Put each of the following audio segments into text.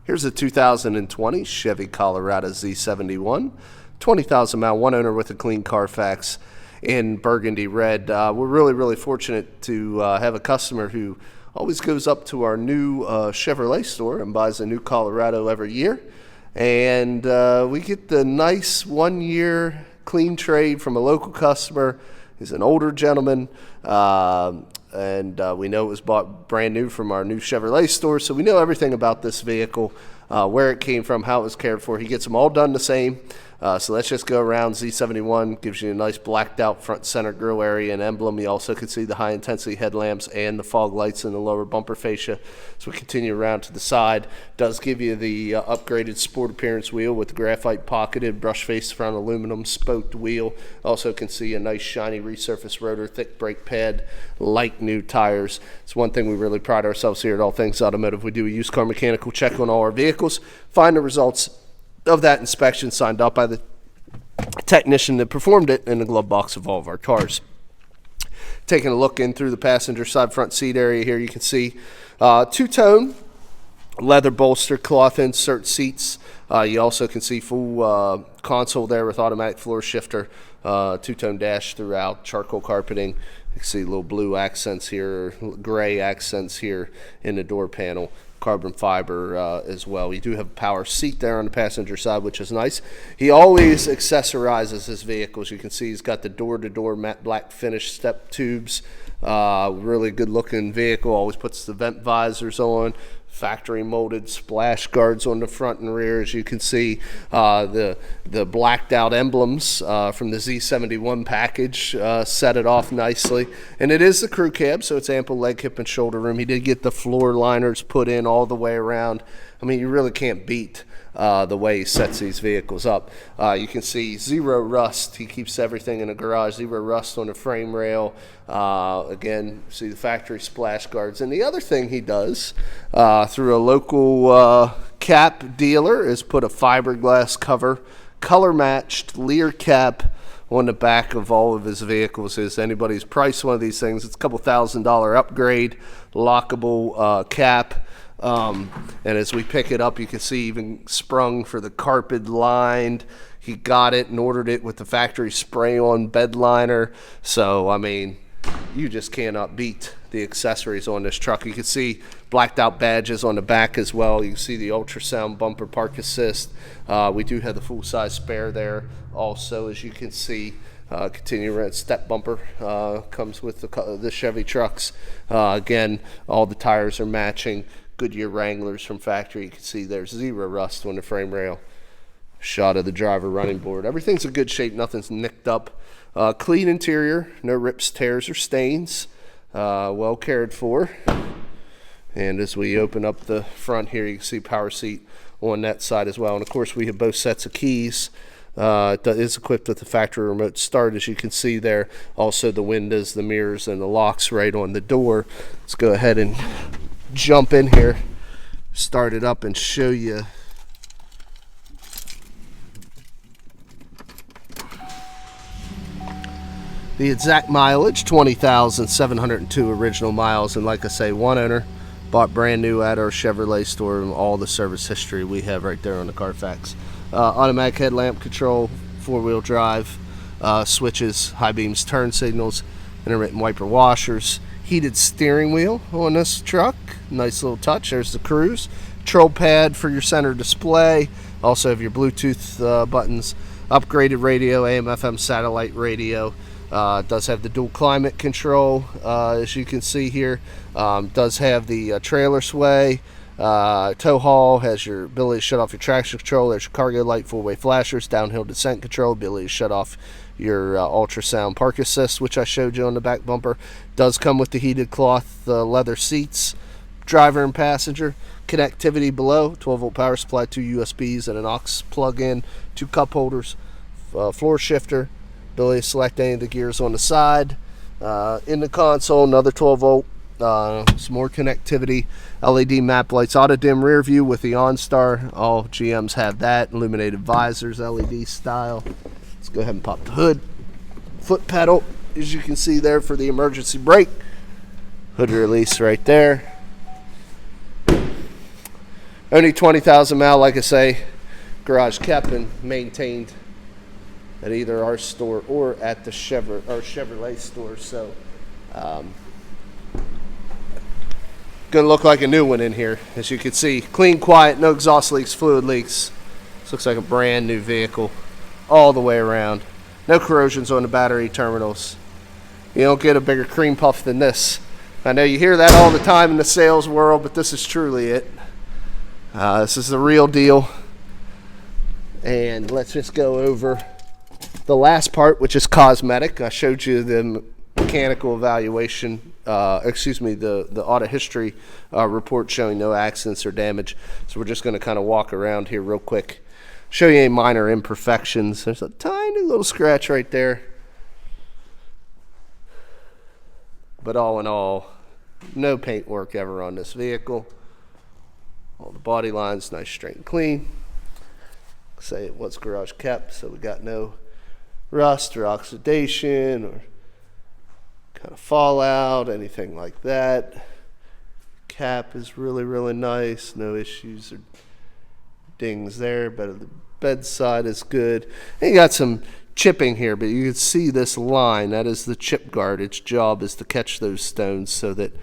Here's a 2020 Chevy Colorado Z71, 20,000 mile, one owner with a clean CarFax in burgundy red. We're really fortunate to have a customer who always goes up to our new Chevrolet store and buys a new Colorado every year. And we get the nice 1 year clean trade from a local customer. He's an older gentleman. And we know it was bought brand new from our new Chevrolet store, so we know everything about this vehicle, where it came from, how it was cared for. He gets them all done the same. So let's just go around. Z71 gives you a nice blacked out front center grille area and emblem. You also can see the high intensity headlamps and the fog lights in the lower bumper fascia. So we continue around to the side. Does give you the upgraded sport appearance wheel with the graphite pocketed brush face front aluminum spoked wheel. Also can see a nice shiny resurfaced rotor, thick brake pad, like new tires. It's one thing we really pride ourselves here at All Things Automotive. We do a used car mechanical check on all our vehicles, find the results of that inspection signed up by the technician that performed it in the glove box of all of our cars. Taking a look in through the passenger side front seat area here, you can see two-tone leather bolster cloth insert seats. You also can see full console there with automatic floor shifter, two-tone dash throughout, charcoal carpeting. You can see little blue accents here, gray accents here in the door panel. Carbon fiber as well. You do have a power seat there on the passenger side, which is nice. He always accessorizes his vehicles. You can see he's got the door-to-door matte black finish step tubes. Really good looking vehicle. Always puts the vent visors on. Factory molded splash guards on the front and rear, as you can see. The blacked out emblems from the Z71 package set it off nicely. And it is the crew cab, so it's ample leg, hip, and shoulder room. He did get the floor liners put in all the way around. I mean, you really can't beat the way he sets these vehicles up. You can see zero rust. He keeps everything in the garage. Zero rust on the frame rail. Again, see the factory splash guards. And the other thing he does through a local cap dealer is put a fiberglass cover, color matched Lear cap on the back of all of his vehicles. Is anybody's price one of these things? It's a couple $1,000 upgrade, lockable cap. And as we pick it up, you can see even sprung for the carpet lined. He got it and ordered it with the factory spray on bed liner. So, I mean, you just cannot beat the accessories on this truck. You can see blacked out badges on the back as well. You can see the ultrasound bumper park assist. We do have the full size spare there also, as you can see. Continue around, step bumper comes with the Chevy trucks. Again, all the tires are matching. Goodyear Wranglers from factory. You can see there's zero rust on the frame rail. Shot of the driver running board. Everything's in good shape. Nothing's nicked up. Clean interior. No rips, tears, or stains. Well cared for. And as we open up the front here, you can see power seat on that side as well. And of course, we have both sets of keys. It is equipped with the factory remote start, as you can see there. Also the windows, the mirrors, and the locks right on the door. Let's go ahead and jump in here, start it up, and show you the exact mileage. 20,702 original miles, and like I say, one owner, bought brand new at our Chevrolet store, and all the service history we have right there on the CarFax. Automatic headlamp control, four-wheel drive, switches, high beams, turn signals, intermittent wiper washers, heated steering wheel on this truck. Nice little touch. There's the cruise. Control pad for your center display. Also have your Bluetooth buttons. Upgraded radio, AM, FM satellite radio. Does have the dual climate control, as you can see here. Does have the trailer sway. Tow haul, has your ability to shut off your traction control. There's your cargo light, four-way flashers, downhill descent control, ability to shut off your ultrasound park assist, which I showed you on the back bumper. Does come with the heated cloth leather seats. Driver and passenger. Connectivity below, 12-volt power supply, 2 USBs and an aux plug-in, 2 cup holders, floor shifter, ability to select any of the gears on the side. In the console, another 12-volt, some more connectivity, LED map lights, auto dim rear view with the OnStar. All GMs have that. Illuminated visors, LED style. Let's go ahead and pop the hood. Foot pedal, as you can see there, for the emergency brake. Hood release right there. Only 20,000 mile, like I say, garage kept and maintained at either our store or at the Chevrolet store. So gonna look like a new one in here, as you can see. Clean, quiet, no exhaust leaks, fluid leaks. This looks like a brand new vehicle all the way around. No corrosions on the battery terminals. You don't get a bigger cream puff than this. I know you hear that all the time in the sales world, but this is truly it. This is the real deal. And let's just go over the last part, which is cosmetic. I showed you the mechanical evaluation, the auto history report showing no accidents or damage. So we're just going to kind of walk around here real quick, show you any minor imperfections. There's a tiny little scratch right there. But all in all, no paint work ever on this vehicle. All the body lines nice, straight, and clean. Say it was garage kept, so we got no rust or oxidation or kind of fallout, anything like that. Cap is really, really nice. No issues or dings there, but the bedside is good. And you got some chipping here, but you can see this line. That is the chip guard. Its job is to catch those stones so that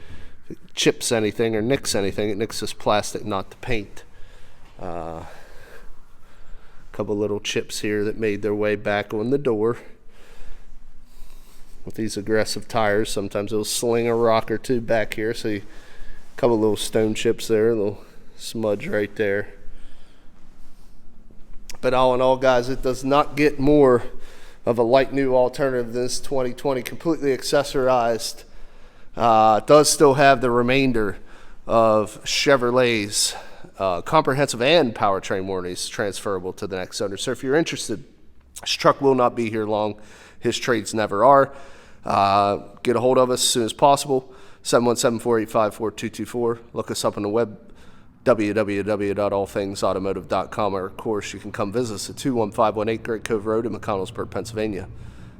if it chips anything or nicks anything, it nicks this plastic, not the paint. Couple little chips here that made their way back on the door. With these aggressive tires, sometimes it'll sling a rock or two back here. So a couple little stone chips there, a little smudge right there. But all in all, guys, it does not get more of a like new alternative than this 2020, completely accessorized. It does still have the remainder of Chevrolet's comprehensive and powertrain warranties transferable to the next owner. So if you're interested, this truck will not be here long. His trades never are. Get a hold of us as soon as possible. 717-485-4224. Look us up on the web, www.allthingsautomotive.com, or of course you can come visit us at 21518 Great Cove Road in McConnellsburg, Pennsylvania.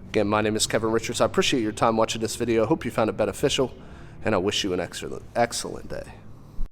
Again, my name is Kevin Richards. I appreciate your time watching this video. I hope you found it beneficial, and I wish you an excellent day.